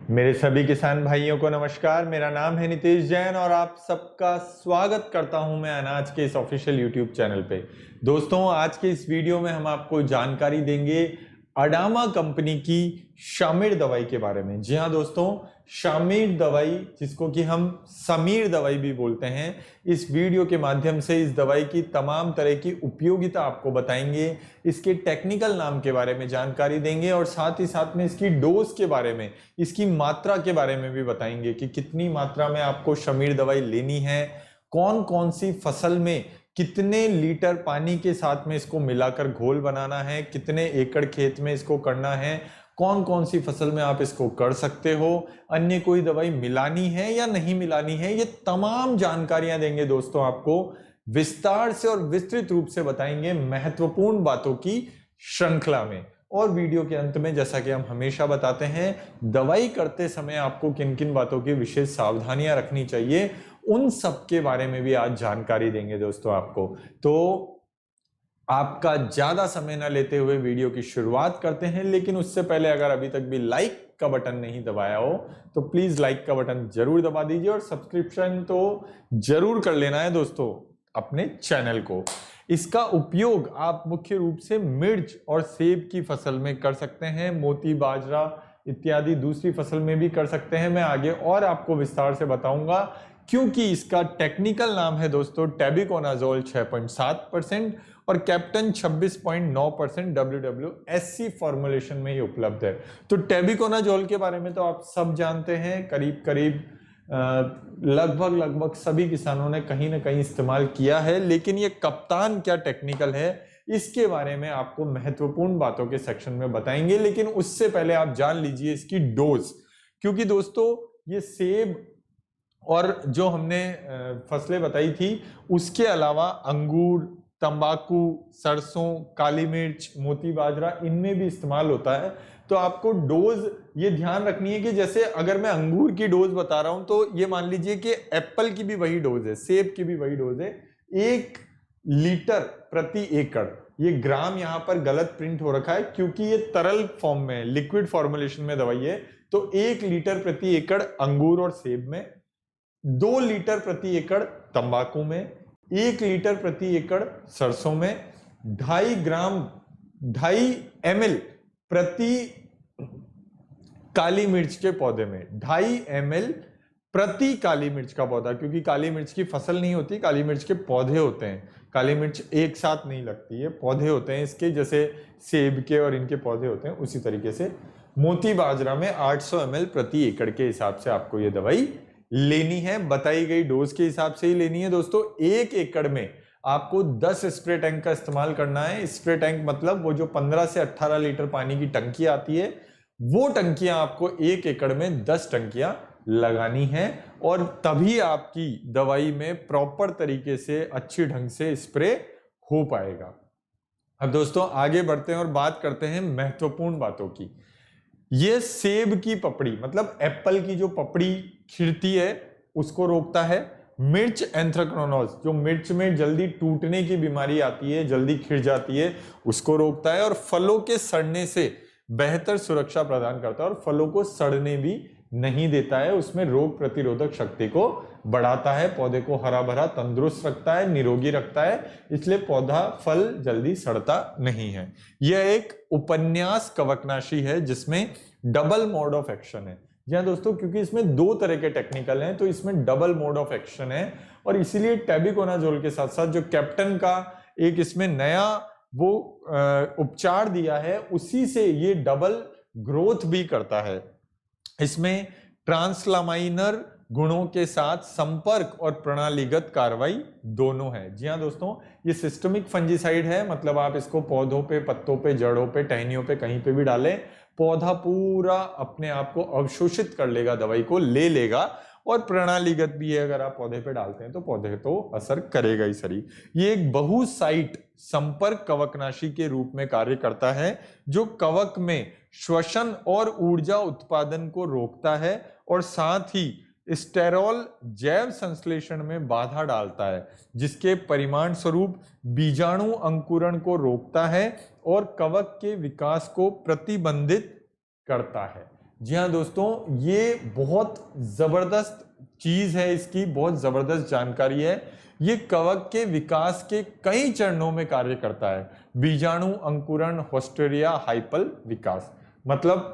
मेरे सभी किसान भाइयों को नमस्कार। मेरा नाम है नितेश जैन और आप सबका स्वागत करता हूं मैं अनाज के इस ऑफिशियल यूट्यूब चैनल पे। दोस्तों, आज के इस वीडियो में हम आपको जानकारी देंगे अडामा कंपनी की शामिर दवाई के बारे में। जी हाँ दोस्तों, शामिर दवाई, जिसको कि हम समीर दवाई भी बोलते हैं, इस वीडियो के माध्यम से इस दवाई की तमाम तरह की उपयोगिता आपको बताएंगे, इसके टेक्निकल नाम के बारे में जानकारी देंगे और साथ ही साथ में इसकी डोज के बारे में, इसकी मात्रा के बारे में भी बताएंगे कि कितनी मात्रा में आपको शामिर दवाई लेनी है, कौन कौन सी फसल में कितने लीटर पानी के साथ में इसको मिलाकर घोल बनाना है, कितने एकड़ खेत में इसको करना है, कौन कौन सी फसल में आप इसको कर सकते हो, अन्य कोई दवाई मिलानी है या नहीं मिलानी है, ये तमाम जानकारियां देंगे दोस्तों। आपको विस्तार से और विस्तृत रूप से बताएंगे महत्वपूर्ण बातों की श्रृंखला में। और वीडियो के अंत में, जैसा कि हम हमेशा बताते हैं, दवाई करते समय आपको किन किन बातों की विशेष सावधानियां रखनी चाहिए, उन सब के बारे में भी आज जानकारी देंगे दोस्तों आपको। तो आपका ज्यादा समय ना लेते हुए वीडियो की शुरुआत करते हैं, लेकिन उससे पहले अगर अभी तक भी लाइक का बटन नहीं दबाया हो तो प्लीज लाइक का बटन जरूर दबा दीजिए और सब्सक्रिप्शन तो जरूर कर लेना है दोस्तों अपने चैनल को। इसका उपयोग आप मुख्य रूप से मिर्च और सेब की फसल में कर सकते हैं, मोती, बाजरा इत्यादि दूसरी फसल में भी कर सकते हैं। मैं आगे और आपको विस्तार से बताऊंगा, क्योंकि इसका टेक्निकल नाम है दोस्तों टेबिकोनाजोल 6.7% और कैप्टन 26.9% WWSC फॉर्मुलेशन में ही उपलब्ध है। तो टेबिकोनाजोल के बारे में तो आप सब जानते हैं, करीब करीब लगभग सभी किसानों ने कहीं ना कहीं इस्तेमाल किया है, लेकिन ये कप्तान क्या टेक्निकल है, इसके बारे में आपको महत्वपूर्ण बातों के सेक्शन में बताएंगे। लेकिन उससे पहले आप जान लीजिए इसकी डोज, क्योंकि दोस्तों ये सेब और जो हमने फसलें बताई थी, उसके अलावा अंगूर, तंबाकू, सरसों, काली मिर्च, मोती, बाजरा, इनमें भी इस्तेमाल होता है। तो आपको डोज ये ध्यान रखनी है कि जैसे अगर मैं अंगूर की डोज बता रहा हूं तो ये मान लीजिए कि एप्पल की भी वही डोज है, सेब की भी वही डोज है, 1 लीटर प्रति एकड़। ये ग्राम यहां पर गलत प्रिंट हो रखा है क्योंकि ये तरल फॉर्म में, लिक्विड फॉर्मुलेशन में दवाई है। तो 1 लीटर प्रति एकड़ अंगूर और सेब में, 2 लीटर प्रति एकड़ तंबाकू में, 1 लीटर प्रति एकड़ सरसों में, 2.5 ml प्रति काली मिर्च के पौधे में, 2.5 ml प्रति काली मिर्च का पौधा, क्योंकि काली मिर्च की फसल नहीं होती, काली मिर्च के पौधे होते हैं। काली मिर्च एक साथ नहीं लगती है, पौधे होते हैं इसके, जैसे सेब के और इनके पौधे होते हैं, उसी तरीके से। मोती बाजरा में 800 ml प्रति एकड़ के हिसाब से आपको ये दवाई लेनी है, बताई गई डोज के हिसाब से ही लेनी है दोस्तों। 1 एकड़ में आपको 10 स्प्रे टैंक का इस्तेमाल करना है। स्प्रे टैंक मतलब वो जो 15 से 18 लीटर पानी की टंकी आती है, वो टंकियां आपको 1 एकड़ में 10 टंकियां लगानी है, और तभी आपकी दवाई में प्रॉपर तरीके से, अच्छी ढंग से स्प्रे हो पाएगा। अब दोस्तों आगे बढ़ते हैं और बात करते हैं महत्वपूर्ण बातों की। ये सेब की पपड़ी, मतलब एप्पल की जो पपड़ी खिड़ती है, उसको रोकता है। मिर्च एंथ्रेक्नोनोज, जो मिर्च में जल्दी टूटने की बीमारी आती है, जल्दी खिड़ जाती है, उसको रोकता है। और फलों के सड़ने से बेहतर सुरक्षा प्रदान करता है और फलों को सड़ने भी नहीं देता है, उसमें रोग प्रतिरोधक शक्ति को बढ़ाता है, पौधे को हरा भरा तंदुरुस्त रखता है, निरोगी रखता है, इसलिए पौधा, फल जल्दी सड़ता नहीं है। यह एक उपन्यास कवकनाशी है जिसमें डबल मोड ऑफ एक्शन है। जी हाँ दोस्तों, क्योंकि इसमें 2 तरह के टेक्निकल हैं, तो इसमें डबल मोड ऑफ एक्शन है, और इसीलिए टेबिकोनाजोल के साथ साथ जो कैप्टन का एक इसमें नया वो उपचार दिया है, उसी से ये डबल ग्रोथ भी करता है। इसमें ट्रांसलामाइनर गुणों के साथ संपर्क और प्रणालीगत कार्रवाई दोनों है। जी हाँ दोस्तों, ये सिस्टमिक फंजीसाइड है, मतलब आप इसको पौधों पे, पत्तों पे, जड़ों पे, टहनियों पे, कहीं पे भी डालें, पौधा पूरा अपने आप को अवशोषित कर लेगा, दवाई को ले लेगा। और प्रणालीगत भी है, अगर आप पौधे पे डालते हैं तो पौधे तो असर करेगा ही सही। ये एक बहु साइट संपर्क कवकनाशी के रूप में कार्य करता है, जो कवक में श्वसन और ऊर्जा उत्पादन को रोकता है और साथ ही स्टेरॉल जैव संश्लेषण में बाधा डालता है, जिसके परिणाम स्वरूप बीजाणु अंकुरण को रोकता है और कवक के विकास को प्रतिबंधित करता है। जी हाँ दोस्तों, ये बहुत जबरदस्त चीज है, इसकी बहुत जबरदस्त जानकारी है। ये कवक के विकास के कई चरणों में कार्य करता है। बीजाणु अंकुरण, होस्टेरिया, हाइपल विकास। मतलब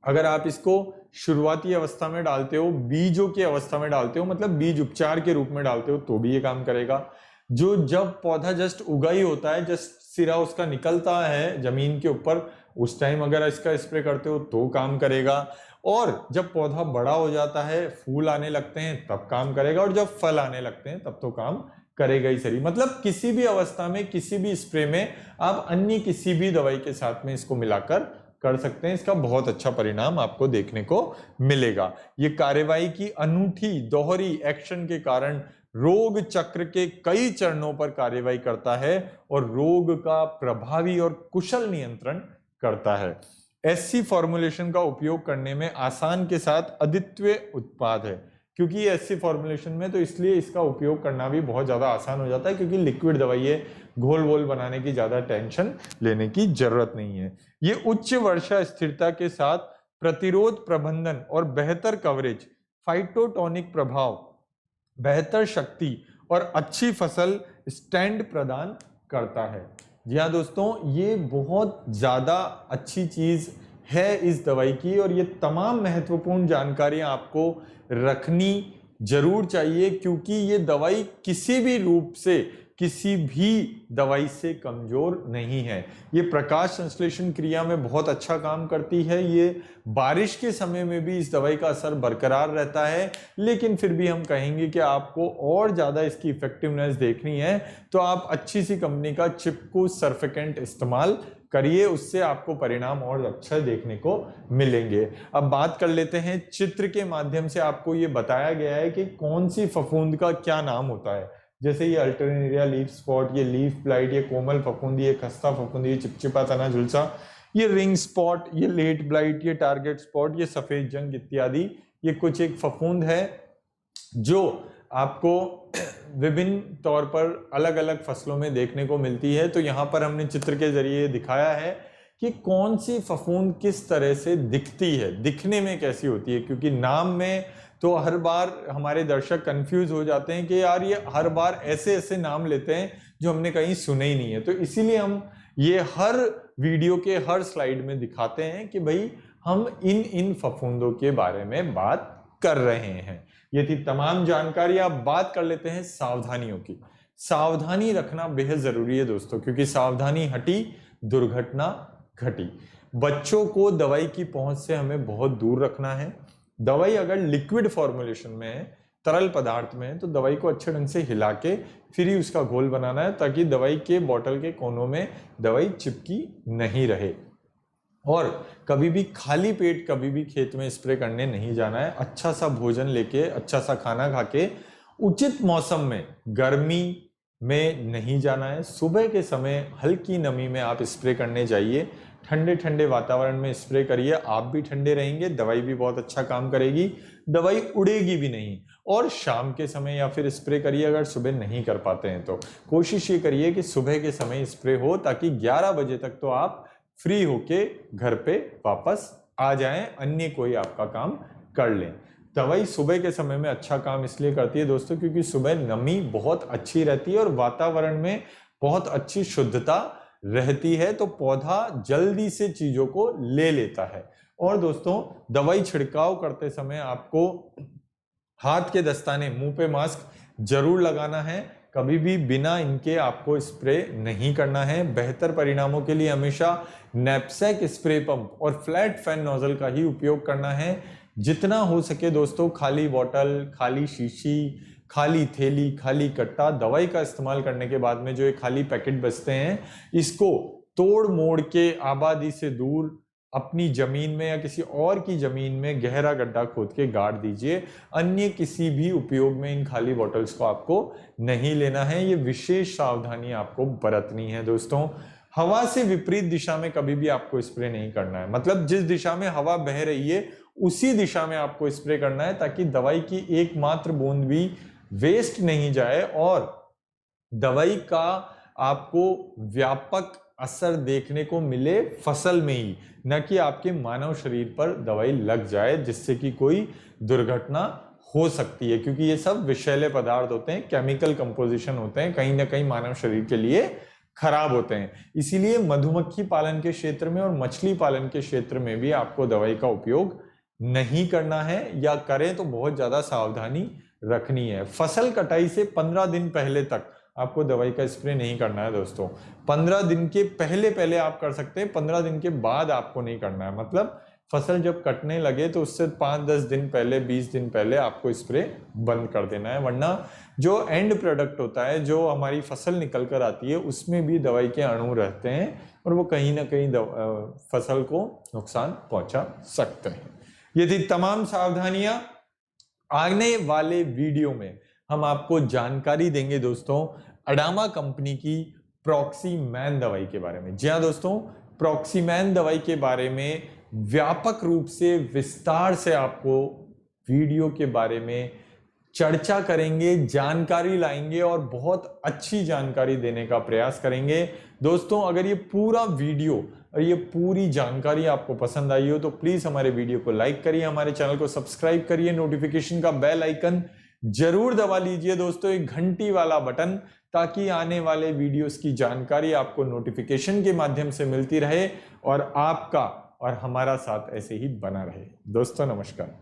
अगर आप इसको शुरुआती अवस्था में डालते हो, बीजों की अवस्था में डालते हो, मतलब बीज उपचार के रूप में डालते हो, तो भी ये काम करेगा। जो जब पौधा जस्ट उगा ही होता है, जस्ट सिरा उसका निकलता है जमीन के ऊपर, उस टाइम अगर इसका स्प्रे करते हो तो काम करेगा। और जब पौधा बड़ा हो जाता है, फूल आने लगते हैं, तब काम करेगा। और जब फल आने लगते हैं तब तो काम करेगा ही सही। मतलब किसी भी अवस्था में, किसी भी स्प्रे में आप अन्य किसी भी दवाई के साथ में इसको मिलाकर कर सकते हैं। इसका बहुत अच्छा परिणाम आपको देखने को मिलेगा। ये कार्यवाही की अनूठी दोहरी एक्शन के कारण रोग चक्र के कई चरणों पर कार्यवाही करता है और रोग का प्रभावी और कुशल नियंत्रण करता है। एससी फॉर्मुलेशन का उपयोग करने में आसान के साथ अद्वितीय उत्पाद है। क्योंकि ये एससी फॉर्मुलेशन में, तो इसलिए इसका उपयोग करना भी बहुत ज्यादा आसान हो जाता है, क्योंकि लिक्विड दवाई है, घोल वोल बनाने की ज्यादा टेंशन लेने की जरूरत नहीं है। ये उच्च वर्षा स्थिरता के साथ प्रतिरोध प्रबंधन और बेहतर कवरेज, फाइटोटॉनिक प्रभाव, बेहतर शक्ति और अच्छी फसल स्टैंड प्रदान करता है। जी हाँ दोस्तों, ये बहुत ज्यादा अच्छी चीज है इस दवाई की, और ये तमाम महत्वपूर्ण जानकारियां आपको रखनी जरूर चाहिए, क्योंकि ये दवाई किसी भी रूप से, किसी भी दवाई से कमजोर नहीं है। ये प्रकाश संश्लेषण क्रिया में बहुत अच्छा काम करती है। ये बारिश के समय में भी इस दवाई का असर बरकरार रहता है। लेकिन फिर भी हम कहेंगे कि आपको और ज्यादा इसकी इफेक्टिवनेस देखनी है तो आप अच्छी सी कंपनी का चिपकू सर्फिकेंट इस्तेमाल करिए, उससे आपको परिणाम और अच्छा देखने को मिलेंगे। अब बात कर लेते हैं, चित्र के माध्यम से आपको ये बताया गया है कि कौन सी फफूंद का क्या नाम होता है। जैसे ये अल्टरनेरिया लीफ स्पॉट, ये लीफ ब्लाइट, ये कोमल फफूंदी, ये खस्ता फफूंदी, ये चिपचिपा तना झुलसा, ये रिंग स्पॉट, ये लेट ब्लाइट, ये टारगेट स्पॉट, ये सफेद जंग इत्यादि। ये कुछ एक फफूंद है जो आपको विभिन्न तौर पर अलग अलग फसलों में देखने को मिलती है। तो यहाँ पर हमने चित्र के जरिए दिखाया है कि कौन सी फफूंद किस तरह से दिखती है, दिखने में कैसी होती है। क्योंकि नाम में तो हर बार हमारे दर्शक कंफ्यूज हो जाते हैं कि यार ये हर बार ऐसे ऐसे नाम लेते हैं जो हमने कहीं सुने ही नहीं है। तो इसीलिए हम ये हर वीडियो के हर स्लाइड में दिखाते हैं कि भाई हम इन फफूंदों के बारे में बात कर रहे हैं। ये थी तमाम जानकारी। अब बात कर लेते हैं सावधानियों की। सावधानी रखना बेहद जरूरी है दोस्तों, क्योंकि सावधानी हटी दुर्घटना घटी। बच्चों को दवाई की पहुंच से हमें बहुत दूर रखना है। दवाई अगर लिक्विड फॉर्मुलेशन में है, तरल पदार्थ में है, तो दवाई को अच्छे ढंग से हिला के फिर ही उसका घोल बनाना है, ताकि दवाई के बोतल के कोनों में दवाई चिपकी नहीं रहे। और कभी भी खाली पेट कभी भी खेत में स्प्रे करने नहीं जाना है। अच्छा सा भोजन लेके, अच्छा सा खाना खा के, उचित मौसम में, गर्मी में नहीं जाना है। सुबह के समय हल्की नमी में आप स्प्रे करने जाइए। ठंडे ठंडे वातावरण में स्प्रे करिए, आप भी ठंडे रहेंगे, दवाई भी बहुत अच्छा काम करेगी, दवाई उड़ेगी भी नहीं। और शाम के समय या फिर स्प्रे करिए, अगर सुबह नहीं कर पाते हैं तो कोशिश ये करिए कि सुबह के समय स्प्रे हो, ताकि 11 बजे तक तो आप फ्री होके घर पे वापस आ जाएं, अन्य कोई आपका काम कर लें। दवाई सुबह के समय में अच्छा काम इसलिए करती है दोस्तों, क्योंकि सुबह नमी बहुत अच्छी रहती है और वातावरण में बहुत अच्छी शुद्धता रहती है, तो पौधा जल्दी से चीजों को ले लेता है। और दोस्तों, दवाई छिड़काव करते समय आपको हाथ के दस्ताने, मुंह पे मास्क जरूर लगाना है। कभी भी बिना इनके आपको स्प्रे नहीं करना है। बेहतर परिणामों के लिए हमेशा नैपसैक स्प्रे पंप और फ्लैट फैन नोजल का ही उपयोग करना है। जितना हो सके दोस्तों, खाली बोतल, खाली शीशी, खाली थैली, खाली कट्टा, दवाई का इस्तेमाल करने के बाद में जो ये खाली पैकेट बचते हैं, इसको तोड़ मोड़ के आबादी से दूर अपनी जमीन में या किसी और की जमीन में गहरा गड्ढा खोद के गाड़ दीजिए। अन्य किसी भी उपयोग में इन खाली बॉटल्स को आपको नहीं लेना है। ये विशेष सावधानी आपको बरतनी है दोस्तों। हवा से विपरीत दिशा में कभी भी आपको स्प्रे नहीं करना है। मतलब जिस दिशा में हवा बह रही है उसी दिशा में आपको स्प्रे करना है, ताकि दवाई की एकमात्र बूंद भी वेस्ट नहीं जाए और दवाई का आपको व्यापक असर देखने को मिले फसल में ही, न कि आपके मानव शरीर पर दवाई लग जाए जिससे कि कोई दुर्घटना हो सकती है, क्योंकि ये सब विषैले पदार्थ होते हैं, केमिकल कंपोजिशन होते हैं, कहीं ना कहीं मानव शरीर के लिए खराब होते हैं। इसीलिए मधुमक्खी पालन के क्षेत्र में और मछली पालन के क्षेत्र में भी आपको दवाई का उपयोग नहीं करना है, या करें तो बहुत ज्यादा सावधानी रखनी है। फसल कटाई से 15 दिन पहले तक आपको दवाई का स्प्रे नहीं करना है दोस्तों। 15 दिन के पहले पहले आप कर सकते हैं, 15 दिन के बाद आपको नहीं करना है। मतलब फसल जब कटने लगे तो उससे 5-10 दिन पहले, 20 दिन पहले आपको स्प्रे बंद कर देना है, वरना जो एंड प्रोडक्ट होता है, जो हमारी फसल निकल कर आती है, उसमें भी दवाई के अणु रहते हैं और वो कहीं ना कहीं फसल को नुकसान पहुंचा सकते हैं। ये थी तमाम सावधानियां। आने वाले वीडियो में हम आपको जानकारी देंगे दोस्तों अडामा कंपनी की प्रॉक्सीमैन दवाई के बारे में। जी हाँ दोस्तों, प्रॉक्सीमैन दवाई के बारे में व्यापक रूप से विस्तार से आपको वीडियो के बारे में चर्चा करेंगे, जानकारी लाएंगे और बहुत अच्छी जानकारी देने का प्रयास करेंगे। दोस्तों अगर ये पूरा वीडियो और ये पूरी जानकारी आपको पसंद आई हो तो प्लीज हमारे वीडियो को लाइक करिए, हमारे चैनल को सब्सक्राइब करिए, नोटिफिकेशन का बेल आइकन जरूर दबा लीजिए दोस्तों, एक घंटी वाला बटन, ताकि आने वाले वीडियोस की जानकारी आपको नोटिफिकेशन के माध्यम से मिलती रहे और आपका और हमारा साथ ऐसे ही बना रहे। दोस्तों नमस्कार।